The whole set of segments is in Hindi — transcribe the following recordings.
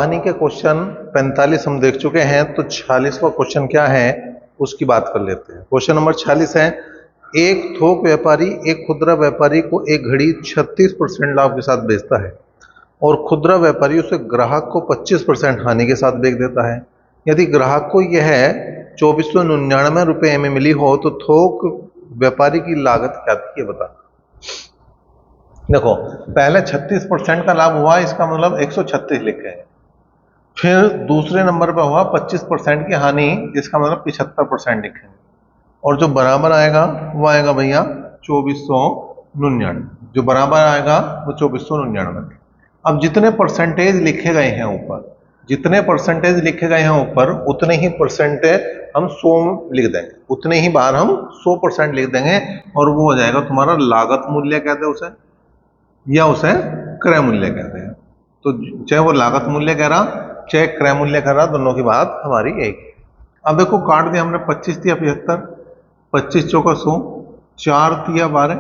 कहानी के क्वेश्चन 45 हम देख चुके हैं, तो 46वां क्वेश्चन क्या है उसकी बात कर लेते हैं। क्वेश्चन नंबर 46 है, एक थोक व्यापारी एक खुदरा व्यापारी को एक घड़ी 36% लाभ के साथ बेचता है और खुदरा व्यापारी उसे ग्राहक को 25% हानि के साथ बेच देता है। यदि ग्राहक को यह 2499 रुपये में मिली हो तो थोक व्यापारी की लागत क्या थी, ये बता। देखो, पहले 36% का लाभ हुआ, इसका मतलब 136 लिखे हैं। फिर दूसरे नंबर पर हुआ 25% की हानि, इसका मतलब 75% लिखेंगे। और जो बराबर आएगा वो आएगा भैया 2499। जो बराबर आएगा वो 2499। अब जितने परसेंटेज लिखे गए हैं ऊपर, जितने परसेंटेज लिखे गए हैं ऊपर, उतने ही परसेंटेज हम 100 लिख देंगे, उतने ही बार हम 100% लिख देंगे और वो हो जाएगा तुम्हारा लागत मूल्य कहते हैं उसे, या उसे क्रय मूल्य कहते हैं। तो चाहे वो लागत मूल्य कह रहा चाहे क्रय मूल्य कह रहा, दोनों की बात हमारी एक है। अब देखो, काट दिया हमने, 25 दिया 75, 25 चौका 100, 4 दिया 12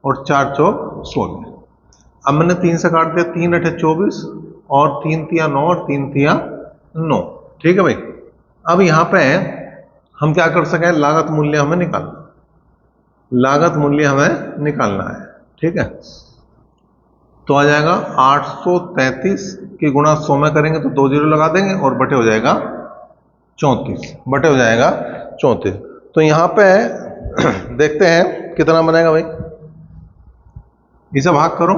और 4 चौक 16। अब मैंने 3 से काट दिया, 3 अठे 24 और 3 तिया 9 और 3 तिया 9। ठीक है भाई। अब यहां पे हम क्या कर सके, लागत मूल्य हमें निकालना, लागत मूल्य हमें निकालना है। ठीक है, तो आ जाएगा 833 की गुणा 100 में करेंगे तो 2 जीरो लगा देंगे और बटे हो जाएगा 34, बटे हो जाएगा 34। तो यहां पे देखते हैं कितना बनेगा भाई, इसे भाग करो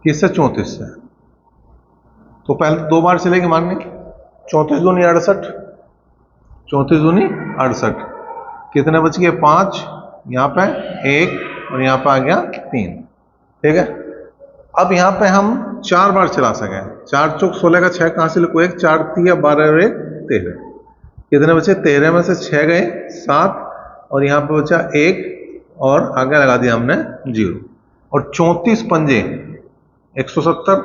किससे, 34 से। तो पहले 2 बार चलेगी माननी, 34 दूनी 68, 34 दूनी 68, कितने बच गए 5, यहाँ पे 1 और यहाँ पे आ गया 3। ठीक है, अब यहाँ पे हम 4 बार चला सके, 4 चौक 16 का 6 कहां से लिखो, 1 4 तिया 12 और 1 13, कितने बचे 13 में से 6 गए 7 और यहाँ पे बचा 1 और आगे लगा दिया हमने 0 और 34 पंजे 170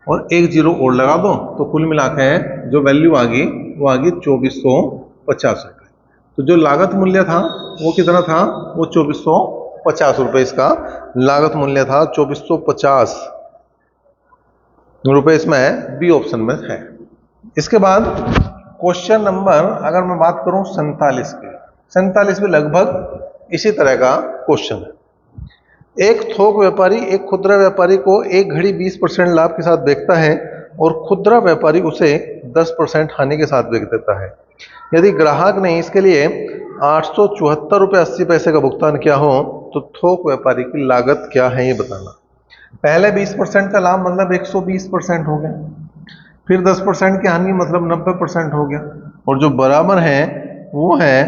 और 1 जीरो और लगा दो, तो कुल मिला के जो वैल्यू आ गई वो आ गई 2450 रुपये। तो जो लागत मूल्य था वो कितना था, वो 2450 रुपये इसका लागत मूल्य था, 2450 रुपये इसमें बी ऑप्शन में है। इसके बाद क्वेश्चन नंबर अगर मैं बात करूं 47 की, 47 भी लगभग इसी तरह का क्वेश्चन है। एक थोक व्यापारी एक खुदरा व्यापारी को एक घड़ी 20% लाभ के साथ बेचता है और खुदरा व्यापारी उसे 10% हानि के साथ बेच देता है। यदि ग्राहक ने इसके लिए 874 रुपये 80 पैसे का भुगतान किया हो तो थोक व्यापारी की लागत क्या है, ये बताना। पहले 20% का लाभ मतलब 120% हो गया, फिर 10% की हानि मतलब 90% हो गया, और जो बराबर है वो है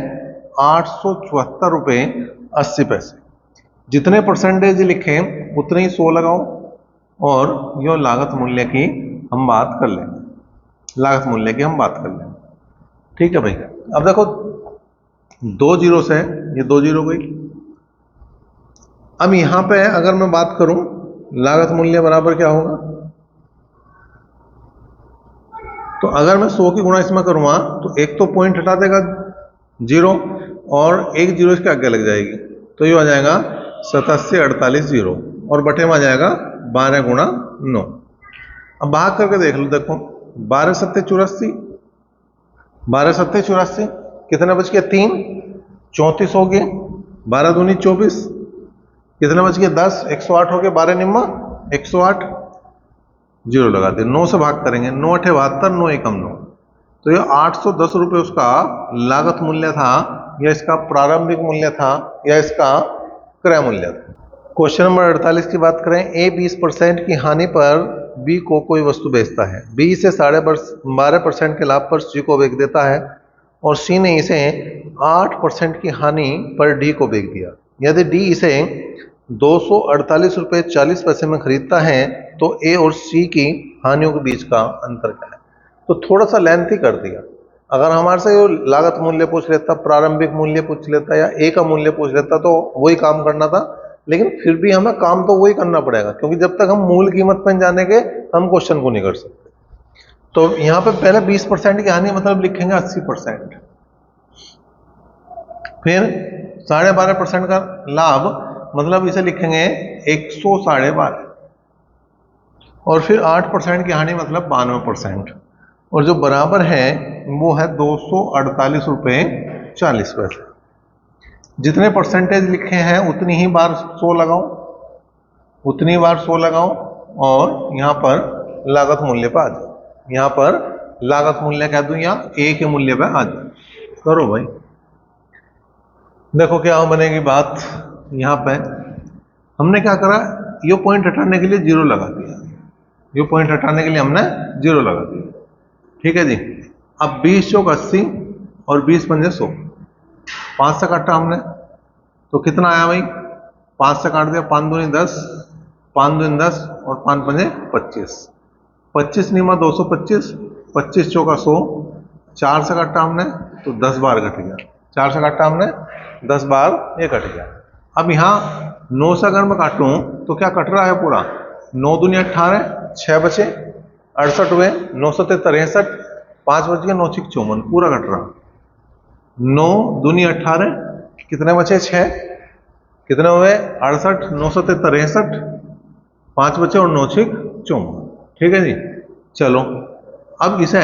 874 रुपये 80 पैसे। जितने परसेंटेज लिखे उतने ही 100 लगाओ और यो लागत मूल्य की हम बात कर लेंगे, लागत मूल्य की हम बात कर लेंगे। ठीक है भाई। अब देखो 2 जीरो से ये 2 जीरो गई। अब यहां पे अगर मैं बात करूं लागत मूल्य बराबर क्या होगा, तो अगर मैं 100 की गुणा इसमें करूंगा तो एक तो पॉइंट हटा देगा 0 और 1 जीरो इसके आगे लग जाएगी, तो ये आ जाएगा 87 48 जीरो और बटे में आ जाएगा 12 गुणा 9। अब भाग करके देख लो, देखो 12 सत्ते 84, 12 सत्ते 84, कितना बच गया 3, 34 हो गए, 12 दूनी 24, कितना बच गया 10, 108 हो गया, 12 निम्मा 108, जीरो लगा दिया। 9 से भाग करेंगे, 9 अठे 72, 9 एकम 9, तो ये 810 रुपये उसका लागत मूल्य था, या इसका प्रारंभिक मूल्य था, या इसका क्रय मूल्य था। क्वेश्चन नंबर 48 की बात करें, ए 20% की हानि पर बी को कोई वस्तु बेचता है, बी इसे 12.5% के लाभ पर सी को बेच देता है और सी ने इसे 8% की हानि पर डी को बेच दिया। यदि डी इसे 248 रुपये 40 पैसे में खरीदता है तो ए और सी की हानियों के बीच का अंतर क्या है। तो थोड़ा सा लेंथी कर दिया, अगर हमारे से लागत मूल्य पूछ लेता, प्रारंभिक मूल्य पूछ लेता या ए का मूल्य पूछ लेता तो वही काम करना था, लेकिन फिर भी हमें काम तो वही करना पड़ेगा क्योंकि जब तक हम मूल कीमत पर जाने के हम क्वेश्चन को नहीं कर सकते। तो यहां पे पहले 20% की हानि मतलब लिखेंगे 80%, फिर 12.5% का लाभ मतलब इसे लिखेंगे 112.5, और फिर 8% की हानि मतलब 92%, और जो बराबर है वो है 248 रुपये 40 पैसे। जितने परसेंटेज लिखे हैं उतनी ही बार 100 लगाओ, उतनी बार 100 लगाओ, और यहाँ पर लागत मूल्य पर आ जाओ। यहाँ पर लागत मूल्य कह दूं या ए के मूल्य पर आ जाओ। करो भाई, देखो क्या बनेगी बात। यहाँ पे हमने क्या करा, ये पॉइंट हटाने के लिए 0 लगा दिया, ये पॉइंट हटाने के लिए हमने 0 लगा दिया। ठीक है जी। अब 20 चौक 80 और 20 पंजे 100, 5 से काटा हमने तो कितना आया भाई, 5 से काट दिया, 5 दूनी 10, 5 दूनी 10 और 5 पंजे 25, 25 निमा 225, 25 चौका 100, 4 से काटा हमने तो 10 बार कट गया, 4 से काटा हमने 10 बार ये कट गया। अब यहाँ 9 से अगर मैं काटूं तो क्या कट रहा है पूरा, 9 दूनी 18, 6 बचे 68 हुए, 9 से 63, 5 बच गए, 9 6 54, पूरा कट रहा। 9 दूनी 18, कितने बचे 6, कितने हुए 68, 9 से 63, 5 बचे और 9 6 54। ठीक है जी। चलो अब इसे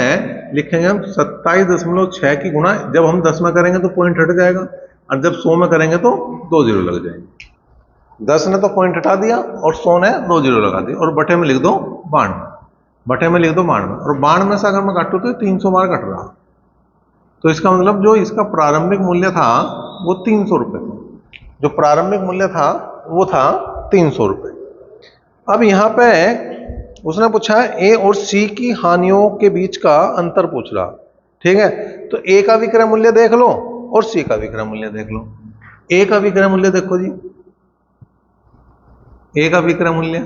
लिखेंगे हम 27.6 की गुणा, जब हम 10 में करेंगे तो पॉइंट हट जाएगा, और जब 100 में करेंगे तो 2 0 लग जाएंगे। 10 ने तो पॉइंट हटा दिया और 100 ने 2 0 लगा दिया, और बटे में लिख दो 92, बटे में लिख दो 92, और 92 से अगर मैं काटूं तो 300 बार कट रहा। तो इसका मतलब जो इसका प्रारंभिक मूल्य था वो 300 रुपये था, जो प्रारंभिक मूल्य था वो था 300 रुपये। अब यहाँ पे उसने पूछा ए और सी की हानियों के बीच का अंतर पूछ रहा। ठीक है, तो ए का विक्रय मूल्य देख लो और सी का विक्रय मूल्य देख लो। ए का विक्रय मूल्य देखो जी, ए का विक्रय मूल्य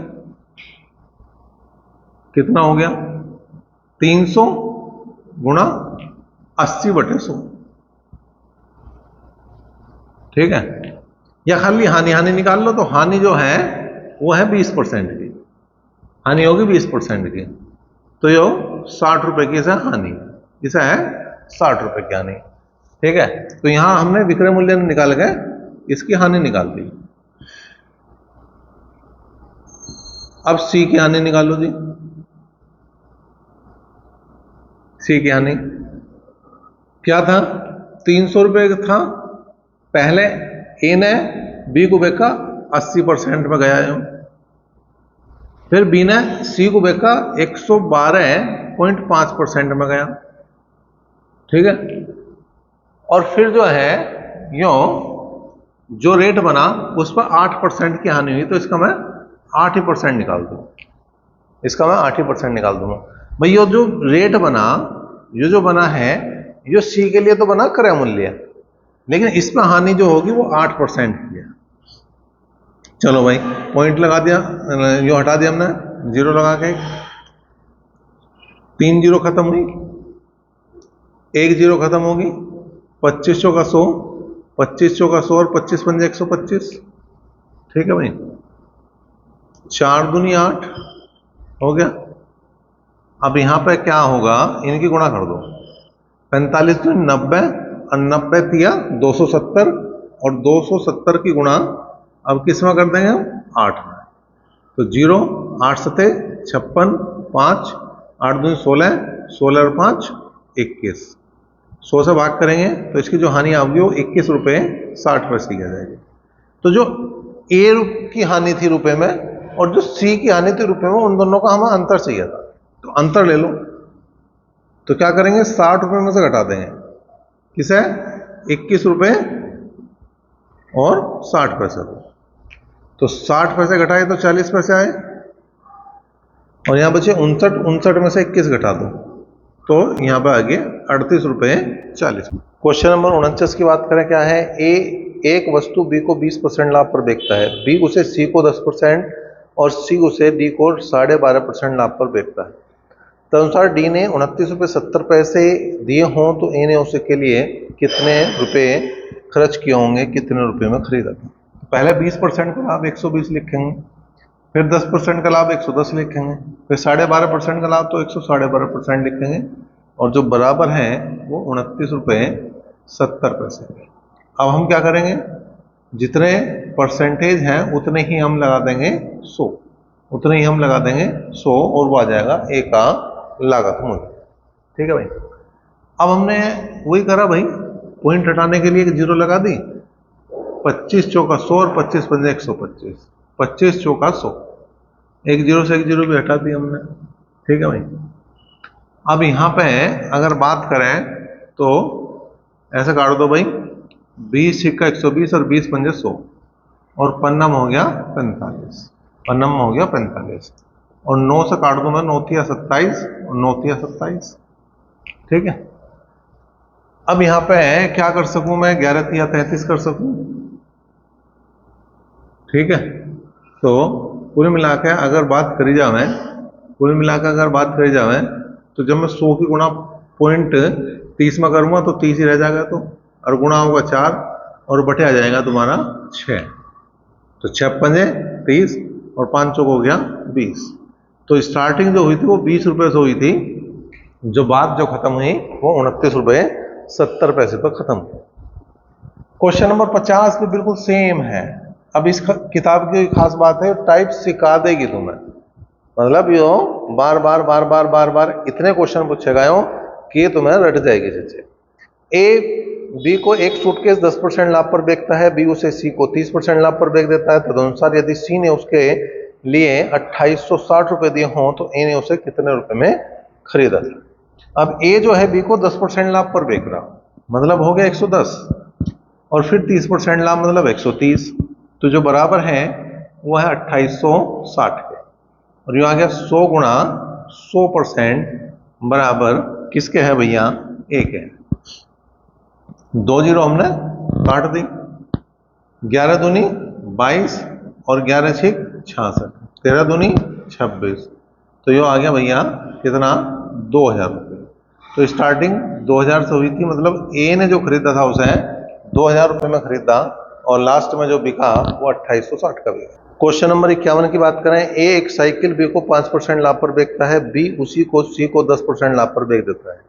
कितना हो गया, 300 गुणा 80/100। ठीक है, या खाली हानि हानि निकाल लो, तो हानि जो है वो है 20% की, हानि होगी 20% की, तो यो 60 रुपए की इसे हानि, इसे है 60 रुपए की हानि। ठीक है, तो यहां हमने विक्रय मूल्य निकाल के इसकी हानि निकाल दी। अब सी की हानि निकालो जी, सी की हानि क्या था, 300 रुपए था पहले, ए ने बी को बेचा 80% में गया है, फिर बी ने सी को बेचा 112.5% में गया। ठीक है, और फिर जो है यो जो रेट बना उस पर 8% की हानि हुई, तो इसका मैं 8% निकाल दूं, इसका मैं 8% निकाल दूंगा भाई। ये जो रेट बना, ये जो बना है, ये सी के लिए तो बना क्रय मूल्य, लेकिन इसमें हानि जो होगी वो 8% की है। चलो भाई, पॉइंट लगा दिया, यो हटा दिया हमने 0 लगा के, 3 0 खत्म हुई, 1 0 खत्म होगी, 25 चौका 100, 25 चौका 100 और 25 पंजे 125। ठीक है भाई, 4 दूनी 8 हो गया। अब यहां पे क्या होगा, इनकी गुणा कर दो, 45 दूनी 90 और 90 तिया 270, और 270 की गुणा अब किस में कर देंगे हम, 8 में, तो 0 8 सते 56, 5 8 दूनी 16, 16 और 5 21, 100 से भाग करेंगे तो इसकी जो हानि आएगी वो 21 रुपये 60 पैसे की आ जाएगी। तो जो ए की हानि थी रुपए में और जो सी की हानि थी रुपए में, उन दोनों का हमें अंतर चाहिए था, तो अंतर ले लो। तो क्या करेंगे, 60 रुपये में से घटा देंगे, किसे, 21 रुपये और 60 पैसे को, तो 60 पैसे घटाए तो 40 पैसे आए, और यहां बचे 59, 59 में से 21 घटा दो तो यहां पर आ गए 38 रुपये 40। क्वेश्चन नंबर 49 की बात करें, क्या है, ए एक वस्तु बी को 20% लाभ पर बेचता है, बी उसे सी को 10% और सी उसे डी को 12.5% लाभ पर बेचता है। तदनुसार डी ने 29 रुपये 70 पैसे दिए हों तो ए ने उसके लिए कितने रुपए खर्च किए होंगे, कितने रुपए में खरीदा था। पहले 20% का लाभ 120 लिखेंगे, फिर 10% का लाभ 110 लिखेंगे, फिर 12.5% का लाभ तो 112.5% लिखेंगे, और जो बराबर है वो 29 रुपये 70 पैसे। अब हम क्या करेंगे, जितने परसेंटेज हैं उतने ही हम लगा देंगे 100, उतने ही हम लगा देंगे 100 और वो आ जाएगा ए का लागत मूल्य। ठीक है भाई। अब हमने वही करा भाई, पॉइंट हटाने के लिए एक जीरो लगा दी, 25 चौका 100 और 25 पंजे 125, 25 चौका 100, एक जीरो से एक जीरो भी हटा दी हमने। ठीक है भाई। अब यहाँ पे अगर बात करें तो ऐसे काट दो भाई, 20 सिक्का 120 और 20 पंजे 100 और पन्नम हो गया 45, पन्नम हो गया 45 और 9 से काट दो मैं, 9 तिया 27 और 9 तिया 27। ठीक है। अब यहाँ पे क्या कर सकूं मैं, 11 तिया 33 कर सकूं। ठीक है। तो कुल मिलाकर अगर बात करी जाए, कुल मिलाकर अगर बात करी जाए तो जब मैं 100 की गुणा पॉइंट 30 में करूंगा तो 30 ही रह जाएगा, तो और गुणा होगा 4 और बटे आ जाएगा तुम्हारा 6, तो 6 पंजे 30 और 5 चौक हो गया 20। तो स्टार्टिंग जो हुई थी वो 20 रुपए से हुई थी, जो बात जो खत्म हुई वो 29 रुपए 70 पैसे पर खत्म हुई। क्वेश्चन नंबर 50 भी बिल्कुल सेम है। अब इस किताब की खास बात है, टाइप सिखा देगी तुम्हें, मतलब यो बार बार बार बार बार बार इतने क्वेश्चन पूछे गए हो कि तुम्हें रट जाएगी चीजें। ए बी को एक सूटकेस 10% लाभ पर बेचता है, बी उसे सी को 30% लाभ पर बेच देता है। तदनुसार यदि सी ने उसके लिए 2860 रुपए दिए हों तो ए ने उसे कितने रुपए में खरीदा था। अब ए जो है बी को 10% लाभ पर बेच रहा, मतलब हो गया 110, और फिर 30% लाभ मतलब 130, तो जो बराबर है वो है 2860 के, और यूं आ गया 100 गुणा 100% बराबर किसके है भैया, ए के। 2 जीरो हमने काट दी, 11 दूनी 22 और 11 छिक 66, 13 दूनी 26, तो ये आ गया भैया कितना, 2000 रुपये। तो स्टार्टिंग 2000 से हुई थी, मतलब ए ने जो खरीदा था उसे 2000 रुपये में खरीदा और लास्ट में जो बिका वो 2860 का बिका। क्वेश्चन नंबर 51 की बात करें, ए एक साइकिल बी को 5% लाभ पर बेचता है, बी उसी को सी को 10% लाभ पर बेच देता है।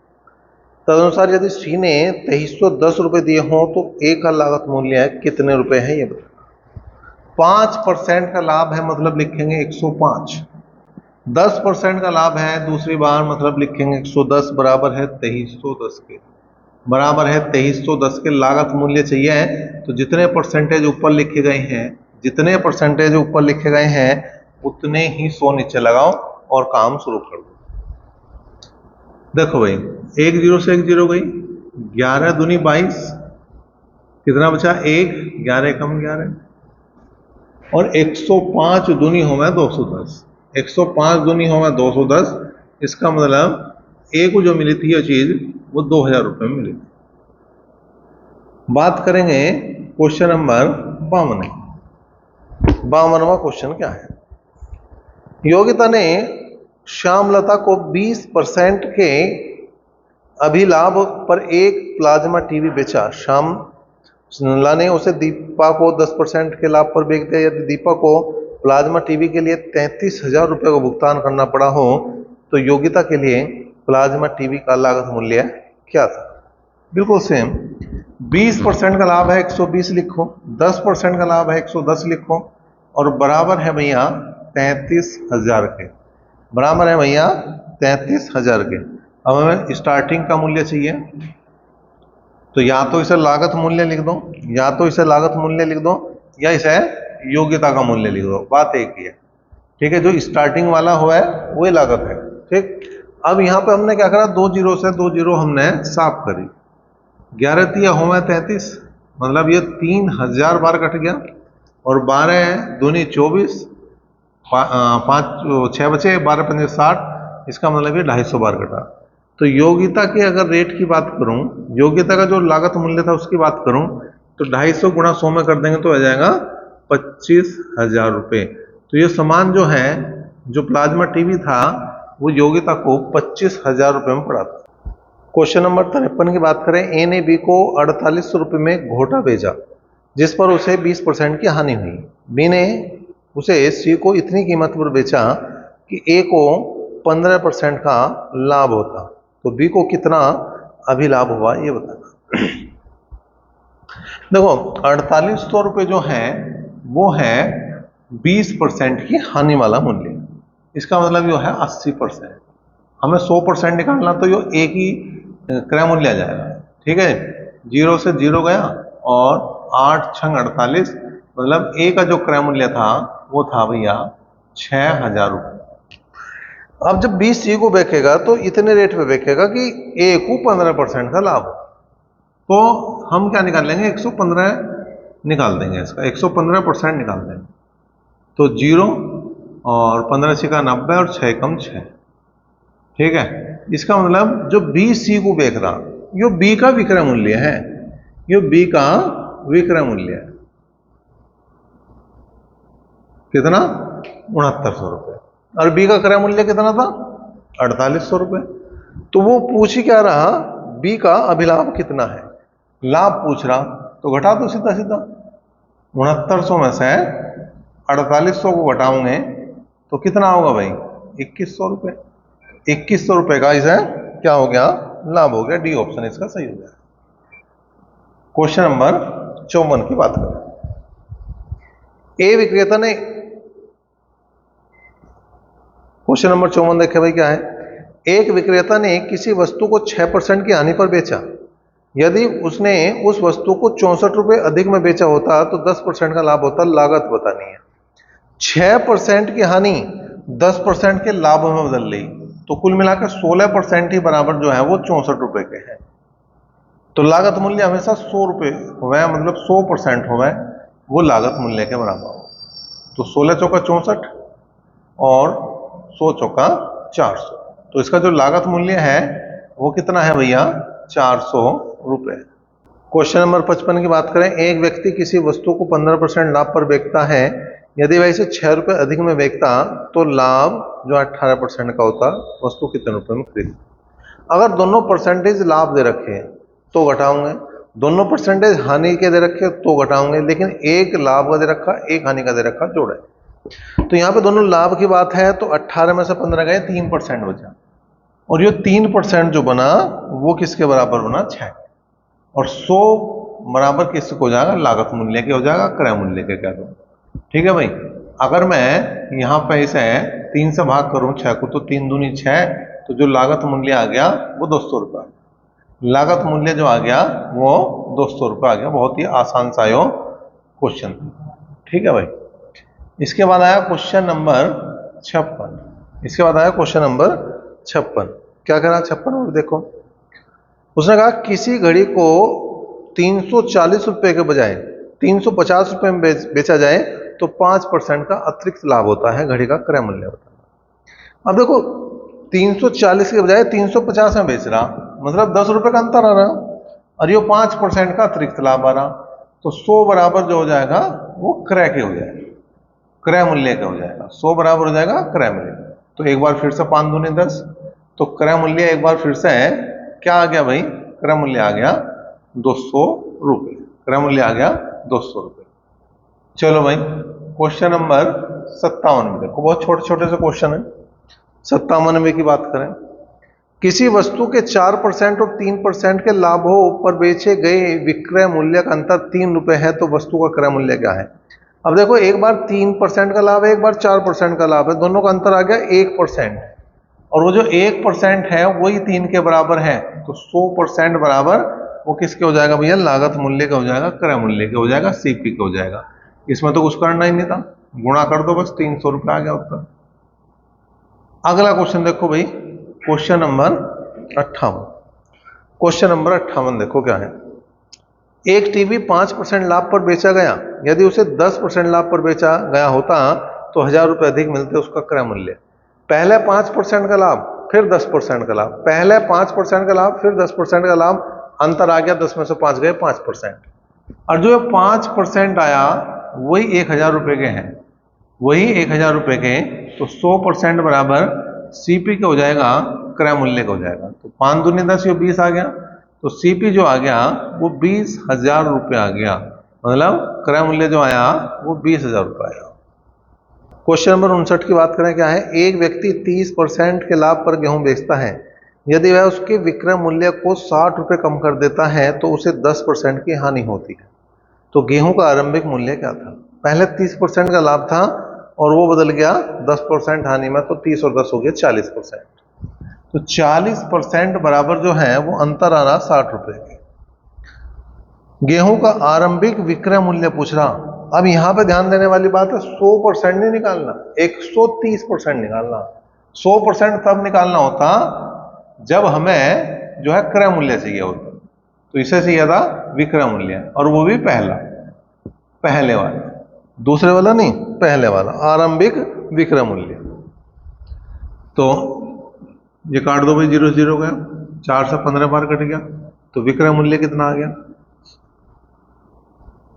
तदनुसार यदि सी ने 2310 रुपए दिए हों तो ए का लागत मूल्य है कितने रुपए है ये बताओ। 5% का लाभ है मतलब लिखेंगे 105, 10% का लाभ है दूसरी बार मतलब लिखेंगे 110, बराबर है 2310 के, बराबर है 2310 के। लागत मूल्य चाहिए तो जितने परसेंटेज ऊपर लिखे गए हैं, जितने परसेंटेज ऊपर लिखे गए हैं उतने ही 100 नीचे लगाओ और काम शुरू कर दो। देखो भाई, एक जीरो से एक जीरो गई, 11 दूनी 22, कितना बचा 1, 11 कम 11, और 105 दूनी हो गया 210, 105 दूनी हो गया 210, इसका मतलब ए को जो मिली थी ये चीज वो 2000 रुपये में मिली थी। बात करेंगे क्वेश्चन नंबर 52। 52वां क्वेश्चन क्या है, योगिता ने श्यामलता को 20% के अभिलाभ पर एक प्लाज्मा टीवी बेचा। श्यामला ने उसे दीपा को 10% के लाभ पर बेच दिया। यदि दीपा को प्लाज्मा टीवी के लिए 33,000 रुपये का भुगतान करना पड़ा हो तो योगिता के लिए प्लाज्मा टीवी का लागत मूल्य क्या था। बिल्कुल सेम, 20% का लाभ है 120 लिखो, 10% का लाभ है 110 लिखो, और बराबर है भैया 33,000 के, बराबर है भैया 33,000 के। अब हमें स्टार्टिंग का मूल्य चाहिए, तो या तो इसे लागत मूल्य लिख दो, या तो इसे लागत मूल्य लिख दो, या इसे योग्यता का मूल्य लिख दो, बात एक ही है। ठीक है, जो स्टार्टिंग वाला हुआ है वही लागत है। ठीक, अब यहाँ पे हमने क्या करा, 2 जीरो से 2 जीरो हमने साफ करी, 11 तिया हो गया 33, मतलब ये 3000 बार कट गया, और 12 दूनी 24, 5 6 बचे, 12 पंजे 60, इसका मतलब ये 250 बार कटा। तो योग्यता की अगर रेट की बात करूं, योग्यता का जो लागत मूल्य था उसकी बात करूं, तो 250 गुणा 100 में कर देंगे तो आ जाएगा 25,000 रुपये। तो ये सामान जो है, जो प्लाज्मा टीवी था, वो योग्यता को 25,000 रुपये में पड़ा था। क्वेश्चन नंबर 53 की बात करें, ए ने बी को 4800 रुपये में घोटा भेजा जिस पर उसे 20% की हानि हुई। बी ने उसे सी को इतनी कीमत पर बेचा कि ए को 15% का लाभ होता, तो बी को कितना अभिलाभ हुआ ये बताना। देखो 4800 रुपये जो है वो है 20% की हानि वाला मूल्य। इसका मतलब जो है 80%। हमें 100% निकालना तो यो एक ही क्रय मूल्य आ जाएगा। ठीक है, 0 से 0 गया और 8 छंग 48, मतलब ए का जो क्रय मूल्य था वो था भैया 6000 रुपये। अब जब बी सी को बेचेगा तो इतने रेट पे बेचेगा कि ए को 15% का लाभ हो। तो हम क्या निकाल लेंगे, 115 निकाल देंगे, इसका 115% निकाल देंगे। तो 0 और 15 छिका 90 और 6 कम 6। ठीक है, इसका मतलब जो बी सी को बेच रहा, यो बी का विक्रय मूल्य है, यो बी का विक्रय मूल्य है कितना, 6900 रुपये। और बी का क्रय मूल्य कितना था, 4800 रुपये। तो वो पूछ ही क्या रहा, बी का अभिलाभ कितना है, लाभ पूछ रहा, तो घटा दो सीधा सीधा। 6900 में से 4800 को घटाओगे तो कितना होगा भाई, 2100 रुपये। 2100 रुपये का इसे क्या हो गया, लाभ हो गया। डी ऑप्शन इसका सही हो गया। क्वेश्चन नंबर 54 की बात करें। ए विक्रेता ने, क्वेश्चन नंबर 54 देखे भाई क्या है। एक विक्रेता ने किसी वस्तु को 6% की हानि पर बेचा। यदि उसने उस वस्तु को 64 रुपये अधिक में बेचा होता तो 10% का लाभ होता। लागत बतानी है। 6% की हानि 10% के लाभ में बदल रही, तो कुल मिलाकर 16% ही बराबर जो है वो 64 रुपये के हैं। तो लागत मूल्य हमेशा 100 रुपये हुआ, मतलब 100% हुआ, वो लागत मूल्य के बराबर हो। तो 16 चौका 64 और 100 चौका 400, तो इसका जो लागत मूल्य है वो कितना है भैया, 400 रुपये। क्वेश्चन नंबर 55 की बात करें। एक व्यक्ति किसी वस्तु को 15% लाभ पर बेचता है। यदि वह इसे 6 रुपये अधिक में बेचता तो लाभ जो 18% का होता, वस्तु कितने रुपए में खरीद। अगर दोनों परसेंटेज लाभ दे रखे तो घटाओगे, दोनों परसेंटेज हानि के दे रखे तो घटाओगे, लेकिन एक लाभ का दे रखा, एक हानि का दे रखा, जोड़े। तो यहाँ पे दोनों लाभ की बात है, तो 18 में से 15 गए, 3% बचा। और ये 3% जो बना वो किसके बराबर बना, 6। और 100 बराबर किसको हो जाएगा, लागत मूल्य के हो जाएगा, क्रय मूल्य के कह दो। ठीक है भाई, अगर मैं यहाँ पे इसे 3 से भाग करूं 6 को, तो 3 दूनी 6, तो जो लागत मूल्य आ गया वो 200 रुपये। लागत मूल्य जो आ गया वो 200 रुपये आ गया। बहुत ही आसान सा यो क्वेश्चन। ठीक है भाई, इसके बाद आया क्वेश्चन नंबर 56। इसके बाद आया क्वेश्चन नंबर 56। क्या करा 56 में, देखो उसने कहा किसी घड़ी को 340 रुपये के बजाय 350 रुपये में बेचा जाए तो 5% का अतिरिक्त लाभ होता है, घड़ी का क्रय मूल्य होता है। अब देखो 340 के बजाय 350 में बेच रहा, मतलब 10 रुपये का अंतर आ रहा, और ये 5% का अतिरिक्त लाभ आ रहा, तो 100 बराबर जो हो जाएगा वो क्रय के हो जाएगा, क्रय मूल्य का हो जाएगा। 100 बराबर हो जाएगा क्रय मूल्य। तो एक बार फिर से 5 दूनी 10, तो क्रय मूल्य एक बार फिर से क्या आ गया भाई, क्रय मूल्य आ गया 200 रुपये। क्रय मूल्य आ गया 200 रुपये। चलो भाई क्वेश्चन नंबर 57 में देखो, बहुत छोटे छोटे से क्वेश्चन है। 57 की बात करें। किसी वस्तु के 4% और 3% के लाभों पर बेचे गए विक्रय मूल्य का अंतर 3 रुपये है, तो वस्तु का क्रय मूल्य क्या है। अब देखो एक बार 3% का लाभ है, एक बार 4% का लाभ है, दोनों का अंतर आ गया 1%, और वो जो 1% है वही 3 के बराबर है, तो 100% बराबर वो किसके हो जाएगा भैया, लागत मूल्य का हो जाएगा, क्रय मूल्य के हो जाएगा, सीपी के हो जाएगा। इसमें तो कुछ करना ही नहीं था, गुणा कर दो बस, 300 रुपये आ गया उत्तर। अगला क्वेश्चन देखो भाई, क्वेश्चन नंबर 58। क्वेश्चन नंबर 58 देखो क्या है। एक टीवी 5% लाभ पर बेचा गया। यदि उसे 10% लाभ पर बेचा गया होता तो 1000 रुपये अधिक मिलते, उसका क्रय मूल्य। पहले 5% का लाभ, फिर 10% का लाभ, पहले 5% का लाभ, फिर 10% का लाभ, अंतर आ गया 10 में से 5 गए 5%, और जो 5% आया वही 1000 रुपये के हैं, वही 1000 रुपये के, तो 100% बराबर सीपी का हो जाएगा, क्रय मूल्य का हो जाएगा। तो 5 दूनी 10, ये 20 आ गया, तो सीपी जो आ गया वो 20,000 रुपये आ गया, मतलब क्रय मूल्य जो आया वो 20,000 रुपये आया। क्वेश्चन नंबर 59 की बात करें क्या है। एक व्यक्ति 30% के लाभ पर गेहूं बेचता है। यदि वह उसके विक्रय मूल्य को 60 रुपये कम कर देता है तो उसे 10% की हानि होती है। तो गेहूं का आरंभिक मूल्य क्या था। पहले 30% का लाभ था और वो बदल गया 10% हानि में, तो 30 और 10 हो गया 40%। तो 40% बराबर जो है वो अंतर आ रहा 60 रुपए के। गेहूं का आरंभिक विक्रय मूल्य पूछ रहा। अब यहां पे ध्यान देने वाली बात है, 100% नहीं निकालना, 130% निकालना। 100% तब निकालना होता जब हमें जो है क्रय मूल्य चाहिए होता, तो इसे चाहिए था विक्रय मूल्य, और वो भी पहले वाला, दूसरे वाला नहीं, पहले वाला आरंभिक विक्रय मूल्य। तो ये काट दो भाई, 0 0 गया, 4 से 15 बार कट गया, तो विक्रय मूल्य कितना आ गया?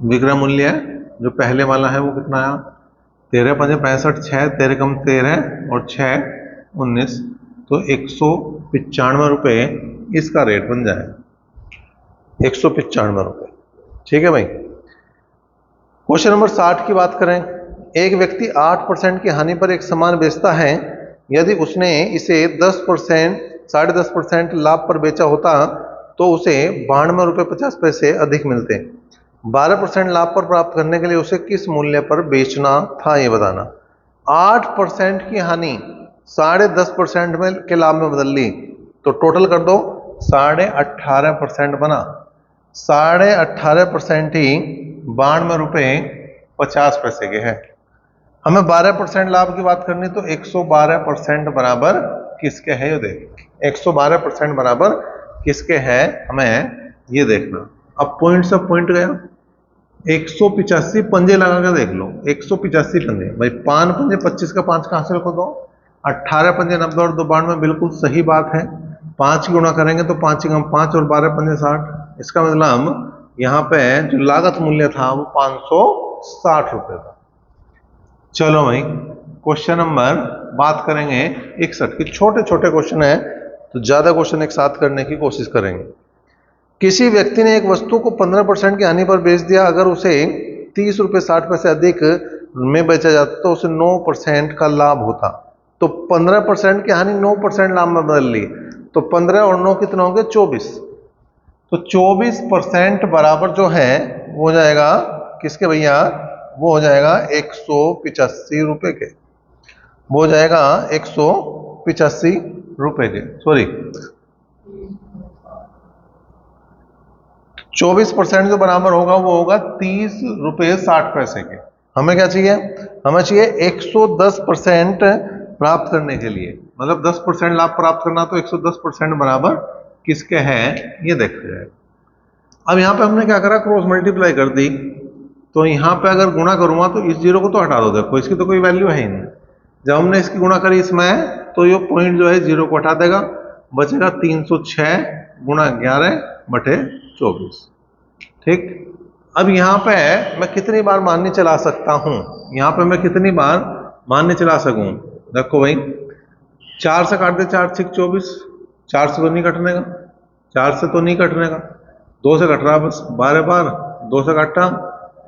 विक्रय मूल्य जो पहले वाला है वो कितना आया? 13 5 65, 6 13 कम 13 और 6 19, तो 195 रुपये इसका रेट बन जाए, 195 रुपये। ठीक है भाई। क्वेश्चन नंबर 60 की बात करें। एक व्यक्ति 8% की हानि पर एक सामान बेचता है। यदि उसने इसे 10% 10.5% लाभ पर बेचा होता तो उसे 92 रुपये 50 पैसे अधिक मिलते। 12% लाभ पर प्राप्त करने के लिए उसे किस मूल्य पर बेचना था, ये बताना। 8% की हानि 10.5% में के लाभ में बदल ली, तो टोटल कर दो, 18.5% बना। 18.5% ही 92 रुपये 50 पैसे के हैं। हमें 12% लाभ की बात करनी, तो 112% बराबर किसके है ये देख, 112% बराबर किसके है हमें ये देखना। अब पॉइंट से पॉइंट गया, 185 पंजे लगा कर देख लो, 185 पंजे भाई, 5 पंजे 25 का 5 कहां से रखो, दो 18 पंजे 90 और 2 92, बिल्कुल सही बात है। 5 की गुणा करेंगे तो 5 कम 5 और 12 पंजे 60। इसका मतलब यहाँ पे जो लागत मूल्य था वो 560 रुपये था। चलो भाई, क्वेश्चन नंबर बात करेंगे 61 की। छोटे छोटे क्वेश्चन है तो ज्यादा क्वेश्चन एक साथ करने की कोशिश करेंगे। किसी व्यक्ति ने एक वस्तु को 15% की हानि पर बेच दिया। अगर उसे 30 रुपये 60 पैसे अधिक में बेचा जाता तो उसे 9% का लाभ होता। तो 15% की हानि 9% लाभ में बदल ली, तो 15 और 9 कितना हो गया? 24। तो 24% बराबर जो है वो हो जाएगा किसके भैया? वो हो जाएगा 185 रुपए के, वो हो जाएगा 185 रुपए के, सॉरी 24% जो बराबर होगा वो होगा 30 रुपये 60 पैसे के। हमें क्या चाहिए? हमें चाहिए 110% प्राप्त करने के लिए, मतलब 10% लाभ प्राप्त करना, तो 110% बराबर किसके हैं ये देखा जाएगा। अब यहां पे हमने क्या करा? क्रॉस मल्टीप्लाई कर दी। तो यहां पे अगर गुणा करूंगा तो इस जीरो को तो हटा दो, देखो इसकी तो कोई वैल्यू है ही नहीं। जब हमने इसकी गुणा करी इसमें तो ये पॉइंट जो है जीरो को हटा देगा, बचेगा 306 गुणा 11 बटे 24। ठीक। अब यहां पे मैं कितनी बार मानने चला सकता हूं? यहां पे मैं कितनी बार मानने चला सकूं? देखो भाई, 4 से काट दे, 4 6 24, 4 से तो नहीं कटने का, 4 से तो नहीं कटने का, 2 से कट रहा बस 12 बार, 2 से काटा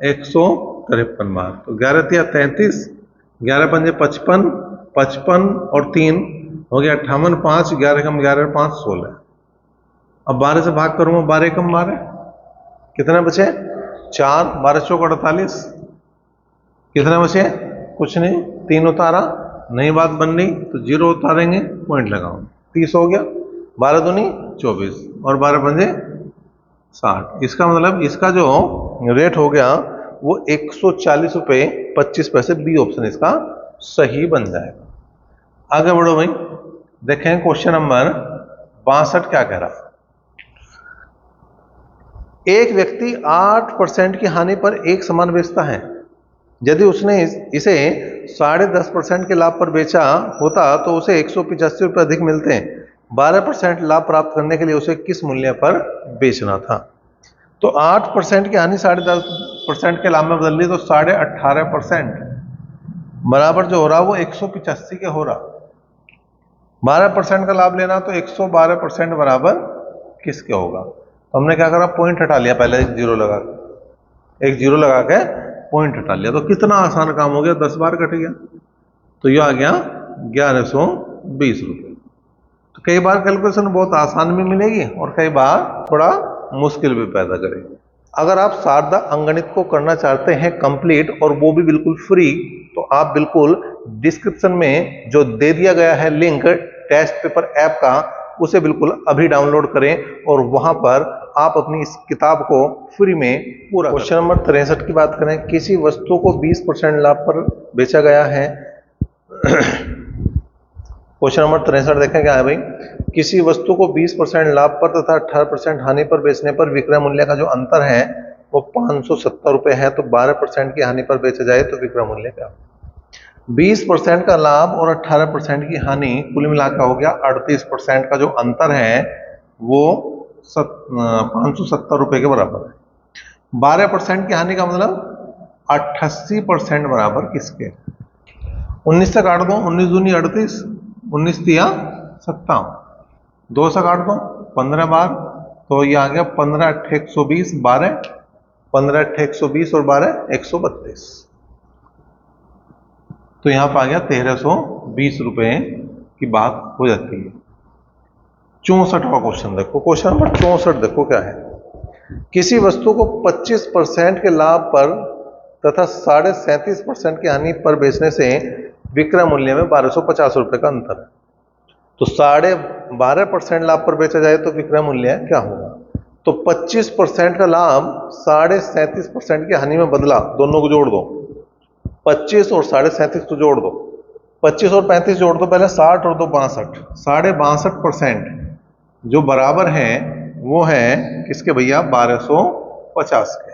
153 बार, तो 11 तिया 33, 11 पंजे 55, 55 और 3 हो गया 58, 5 11 कम 11 5 16। अब 12 से भाग करूंगा, 12 कम 12 कितने बचे? 4, 12 चौक 48, कितने बचे? कुछ नहीं, 3 उतारा, नई बात बन रही तो 0 उतारेंगे, पॉइंट लगाओ, 30 हो गया, 12 दूनी 24 और 12 पंजे 60। इसका मतलब इसका जो रेट हो गया वो 140 रुपये 25 पैसे, बी ऑप्शन इसका सही बन जाएगा। आगे बढ़ो भाई, देखें क्वेश्चन नंबर 62 क्या कह रहा। एक व्यक्ति 8% की हानि पर एक सामान बेचता है। यदि उसने इसे 10.5% के लाभ पर बेचा होता तो उसे 185 रुपये अधिक मिलते हैं। 12% लाभ प्राप्त करने के लिए उसे किस मूल्य पर बेचना था? तो 8% की हानि 10.5% के लाभ में बदल ली, तो 18.5% बराबर जो हो रहा वो 185 के हो रहा। 12% का लाभ लेना तो 112% बराबर किसके होगा? तो हमने क्या करा? पॉइंट हटा लिया, पहले एक जीरो लगा के पॉइंट हटा लिया, तो कितना आसान काम हो गया, 10 बार कट गया, तो ये आ गया 1120 रुपये। तो कई बार कैलकुलेशन बहुत आसान भी मिलेगी और कई बार थोड़ा मुश्किल भी पैदा करेगी। अगर आप शारदा अंगणित को करना चाहते हैं कंप्लीट और वो भी बिल्कुल फ्री, तो आप बिल्कुल डिस्क्रिप्शन में जो दे दिया गया है लिंक टेस्ट पेपर ऐप का, उसे बिल्कुल अभी डाउनलोड करें और वहां पर आप अपनी इस किताब को फ्री में पूरा। क्वेश्चन नंबर 63 की बात करें, किसी वस्तु को 20% लाभ पर बेचा गया है। क्वेश्चन नंबर 63 देखें क्या है भाई। किसी वस्तु को 20% लाभ पर तथा 18% हानि पर बेचने पर विक्रय मूल्य का जो अंतर है वो 570 रुपए है, तो 12% की हानि पर बेचा जाए तो विक्रय मूल्य क्या? 20% का लाभ और 18% की हानि कुल मिलाकर हो गया 38% का जो अंतर है वो 570 रुपए के बराबर है। 12% की हानि का मतलब 88% बराबर किसके? 19 से काट दो, 19 दूनी 38, 19 तिया 57, 2 से काट दो 15 बार, तो ये आ गया 15 8 120, 12 15 8 120 और 12 132, तो यहां पर आ गया 1320 रुपए की बात हो जाती है। 64वां क्वेश्चन देखो, क्वेश्चन नंबर 64 देखो क्या है। किसी वस्तु को 25% के लाभ पर तथा 37.5% की हानि पर बेचने से विक्रय मूल्य में 1250 रुपए का अंतर है, तो 12.5% लाभ पर बेचा जाए तो विक्रय मूल्य क्या होगा? तो 25% का लाभ 37.5% की हानि में बदला, दोनों को जोड़ दो, 25 और 37.5 को जोड़ दो, 25 और 35 जोड़ दो पहले, 60 और 2 62, 62.5% जो बराबर है वो है किसके भैया? 1250 के।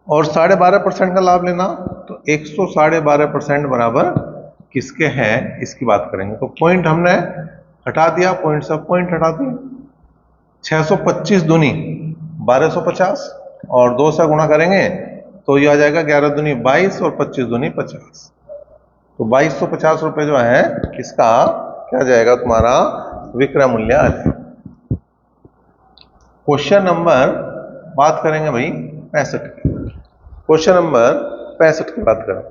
और 12.5% का लाभ लेना तो 112.5% बराबर किसके है, इसकी बात करेंगे। तो पॉइंट हमने हटा दिया, पॉइंट सब पॉइंट हटा दिया। 625 दूनी 1250 और 2 से गुणा करेंगे तो ये आ जाएगा 11 दूनी 22 और 25 दूनी 50, तो 2250 रुपए जो है किसका क्या जाएगा? तुम्हारा विक्रय मूल्य आ जाएगा। क्वेश्चन नंबर बात करेंगे भाई 65 की। क्वेश्चन नंबर 65 की बात करें।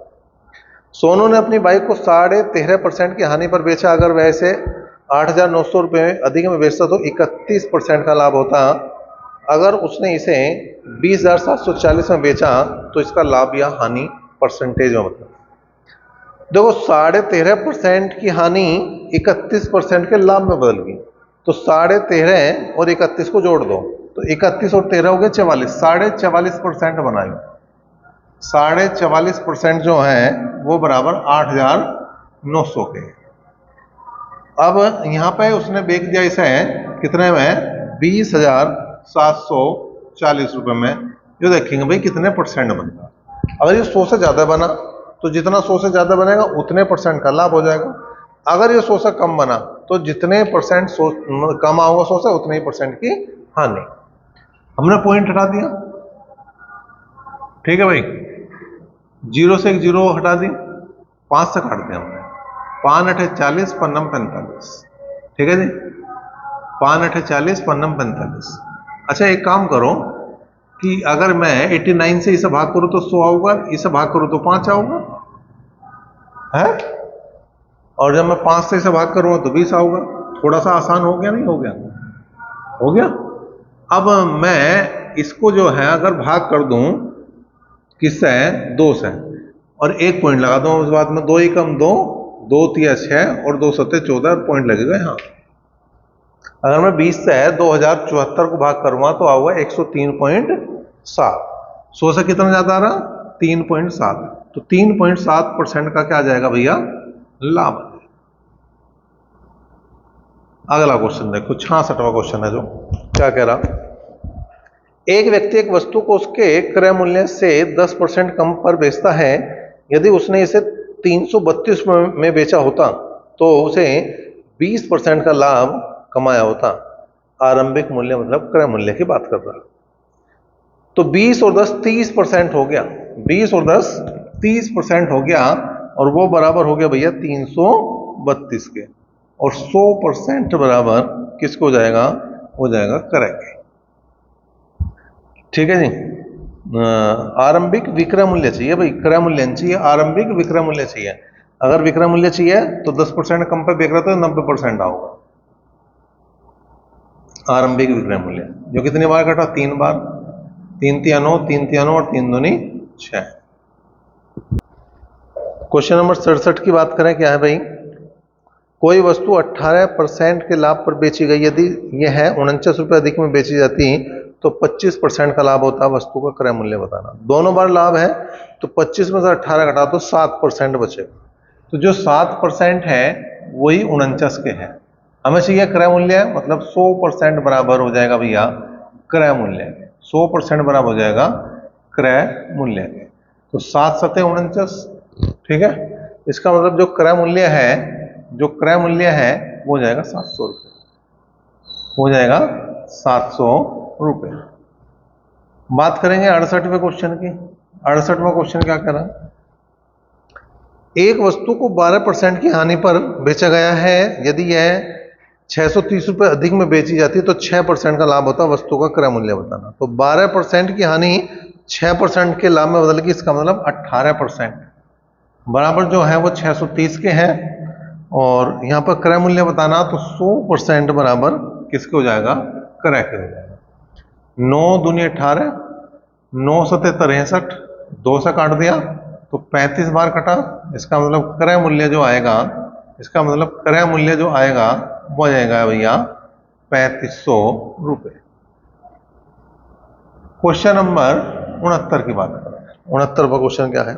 सोनू ने अपनी बाइक को 13.5% की हानि पर बेचा। अगर वह इसे 8,900 रुपये अधिक में बेचता तो 31% का लाभ होता। अगर उसने इसे 20,740 में बेचा तो इसका लाभ या हानि परसेंटेज में मतलब देखो, 13.5% की हानि 31% के लाभ में बदल गई, तो 13.5 और 31 को जोड़ दो तो 31 और 13 हो गए 44, 44.5% बनाए। 44.5% जो है वो बराबर 8,900 के। अब यहां पे उसने बेच दिया इसे कितने में? 20,740 रुपए में। जो देखेंगे भाई कितने परसेंट बनता। अगर ये 100 से ज्यादा बना तो जितना 100 से ज्यादा बनेगा उतने परसेंट का लाभ हो जाएगा। अगर ये 100 से कम बना तो जितने परसेंट कम आओगे 100 से, उतने ही परसेंट की हानि। हमने पॉइंट हटा दिया, ठीक है भाई। 0 से एक 0 हटा दी, 5 से काट दिया हमने, 5 8 40, 5 45, ठीक है जी। 5 8 40, 5 45। अच्छा एक काम करो कि अगर मैं 89 से इसे भाग करूं तो 100 आऊगा, इसे भाग करूं तो 5 आऊगा है, और जब मैं 5 से इसे भाग करूंगा तो 20 आऊगा। थोड़ा सा आसान हो गया, नहीं हो गया? हो गया। अब मैं इसको जो है अगर भाग कर दूं किससे? 2 से, और एक पॉइंट लगा दूं उस बाद में, 2 एकम 2, 2 तिया 6 और 2 सत्ते 14 पॉइंट लगेगा यहाँ। अगर मैं 20 से 2074 को भाग करूंगा तो आऊगा 103.7। 100 से कितना ज्यादा आ रहा? 3.7, तो 3.7% का क्या आ जाएगा भैया? लाभ। अगला क्वेश्चन देखो, 66वां क्वेश्चन है जो क्या कह रहा। एक व्यक्ति एक वस्तु को उसके क्रय मूल्य से 10% कम पर बेचता है। यदि उसने इसे 332 में बेचा होता तो उसे 20% का लाभ कमाया होता। आरंभिक मूल्य मतलब क्रय मूल्य की बात कर रहा। तो 20 और 10 30% हो गया, 20 और 10 30% हो गया, और वो बराबर हो गया भैया 332 के। और 100% बराबर किसको जाएगा? हो जाएगा क्रय के, ठीक है जी। आरंभिक विक्रय मूल्य चाहिए भाई, क्रय मूल्य नहीं चाहिए, आरंभिक विक्रय मूल्य चाहिए। अगर विक्रय मूल्य चाहिए तो 10% कम पे बेच रहा तो 90% आओगा। आरंभिक विक्रय मूल्य जो कितनी बार कटा? 3 बार। 3 तिया 9, 3 तिया 9 और 3 दूनी 6। क्वेश्चन नंबर 67 की बात करें, क्या है भाई, कोई वस्तु 18% के लाभ पर बेची गई, यदि यह 49 रुपये अधिक में बेची जाती तो 25% का लाभ होता, वस्तु का क्रय मूल्य बताना। दोनों बार लाभ है तो 25 में से 18 घटा तो 7% बचेगा। तो जो 7% है वही 49 के हैं। हमें चाहिए क्रय मूल्य, मतलब 100% बराबर हो जाएगा भैया क्रय मूल्य, 100% बराबर हो जाएगा क्रय मूल्य। तो 7 सते 49, ठीक है। इसका मतलब जो क्रय मूल्य है, जो क्रय मूल्य है वो जाएगा 700 रुपये, हो जाएगा 700 रुपये। बात करेंगे 68वें क्वेश्चन की। 68वां क्वेश्चन क्या कह रहा, एक वस्तु को 12% की हानि पर बेचा गया है, यदि यह 630 रुपये अधिक में बेची जाती है तो 6% का लाभ होता, वस्तु का क्रय मूल्य बताना। तो 12% की हानि 6% के लाभ में बदल गई, इसका मतलब 18% बराबर जो है वो 630 के हैं, और यहाँ पर क्रय मूल्य बताना तो 100% बराबर किसके हो जाएगा, क्रय के हो जाएगा। 9 दूनी 18, 9 सते 63, 2 से काट दिया तो 35 बार कटा, इसका मतलब क्रय मूल्य जो आएगा, इसका मतलब क्रय मूल्य जो आएगा वो जाएगा भैया 3500 रुपये। क्वेश्चन नंबर 69 की बात करें। 69वां क्वेश्चन क्या है,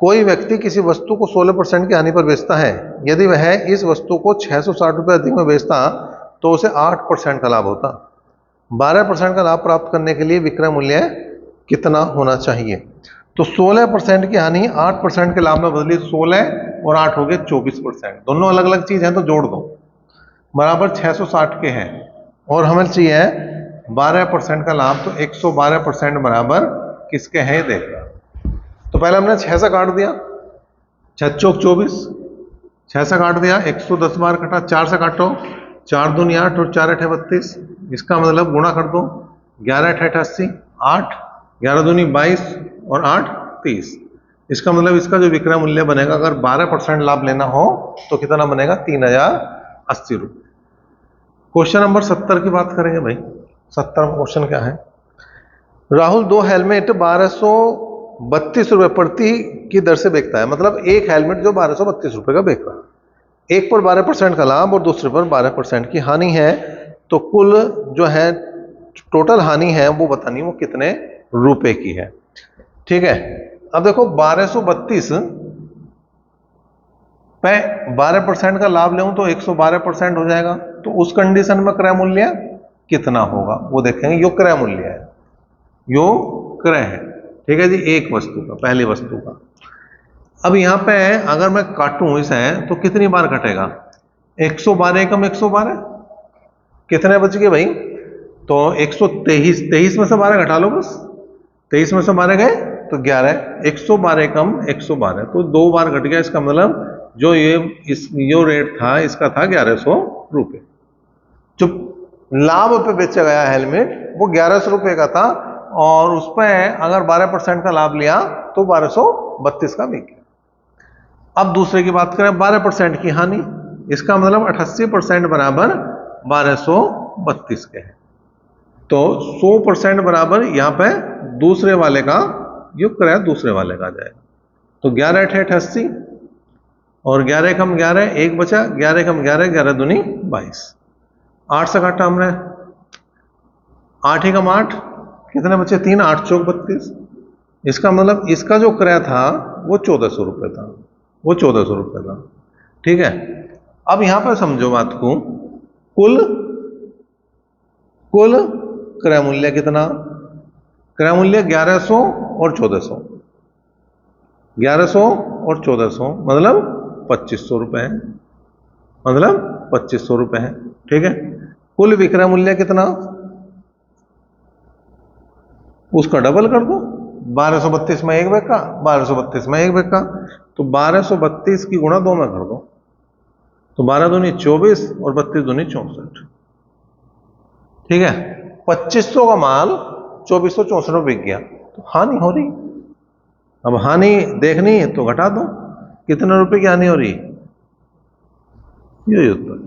कोई व्यक्ति किसी वस्तु को 16% की हानि पर बेचता है, यदि वह इस वस्तु को 660 रुपये अधिक में बेचता तो उसे 8% का लाभ होता। 12% का लाभ प्राप्त करने के लिए विक्रय मूल्य कितना होना चाहिए। तो 16% की हानि 8% के लाभ में बदली, 16 और 8 हो गए 24%, दोनों अलग अलग चीज है तो जोड़ दो, बराबर 660 के हैं, और हमें चाहिए 12% का लाभ, तो 112% बराबर किसके है देखना। तो पहले हमने 6 से काट दिया, 6 चौक 24, 6 से काट दिया, 110 बार कटा, 4 से काटो, 4 दूनी 8 और 4 अठे 32, इसका मतलब गुणा कर दो, 11 अठे 88, 8, 11 दूनी 22 और 8 30, इसका मतलब इसका जो विक्रय मूल्य बनेगा, अगर 12% लाभ लेना हो तो कितना बनेगा, 3080 रुपये। क्वेश्चन नंबर 70 की बात करेंगे भाई। 70वां क्वेश्चन क्या है, राहुल 2 हेलमेट 1232 रुपये प्रति की दर से बेचता है, मतलब एक हेलमेट जो 1232 रुपये का बेच रहा है, एक पर 12% का लाभ और दूसरे पर 12% की हानि है, तो कुल जो है टोटल हानि है वो बतानी, वो कितने रुपए की है। ठीक है, अब देखो 1232 पे 12% का लाभ लें तो 112% हो जाएगा, तो उस कंडीशन में क्रय मूल्य कितना होगा वो देखेंगे। यो क्रय मूल्य है, यो क्रय है, ठीक है जी, एक वस्तु का, पहली वस्तु का। अब यहां पे अगर मैं काटूं इसे तो कितनी बार कटेगा, 112 कम 112, कितने बच गए भाई, तो 123, 23 में से 12 घटा लो बस, 23 में से 12 गए तो 11, 112 कम 112, तो 2 बार घट गया, इसका मतलब जो यो रेट था इसका था 1100 रुपये। जो लाभ पे बेचा गया हेलमेट वो 1100 रुपये का था, और उस पर अगर 12% का लाभ लिया तो 1232 का बिक गया। अब दूसरे की बात करें, 12% की हानि, इसका मतलब 88% बराबर 1232 के हैं, तो 100% बराबर यहां पे दूसरे वाले का युग क्रय दूसरे वाले का आ जाएगा। तो 11 अठे 88 और 11 कम 11, 1 बचा, 11 कम 11, 11 दूनी 22, 8 से काटा हमने, 8 ही कम 8, कितने बचे 3, 8 चौक 32, इसका मतलब इसका जो क्रय था वो 1400 रुपये था, वो 1400 रुपये था। ठीक है, अब यहां पर समझो बात को, कुल क्रय मूल्य कितना, क्रय मूल्य 1100 और 1400, 1100 और 1400 मतलब 2500 रुपये है, मतलब 2500 रुपये है। ठीक है, कुल विक्रय मूल्य कितना, उसका डबल कर दो, 1232 में 1 बेका, 1232 में 1 बेका, तो 1232 की गुणा 2 में कर दो, तो 12 दूनी 24 और 32 दूनी 64। ठीक है, 2500 का माल 2464 में बिक गया, तो हानि हो रही। अब हानि देखनी है तो घटा दो, कितने रुपए की हानि हो रही, यही उत्तर है।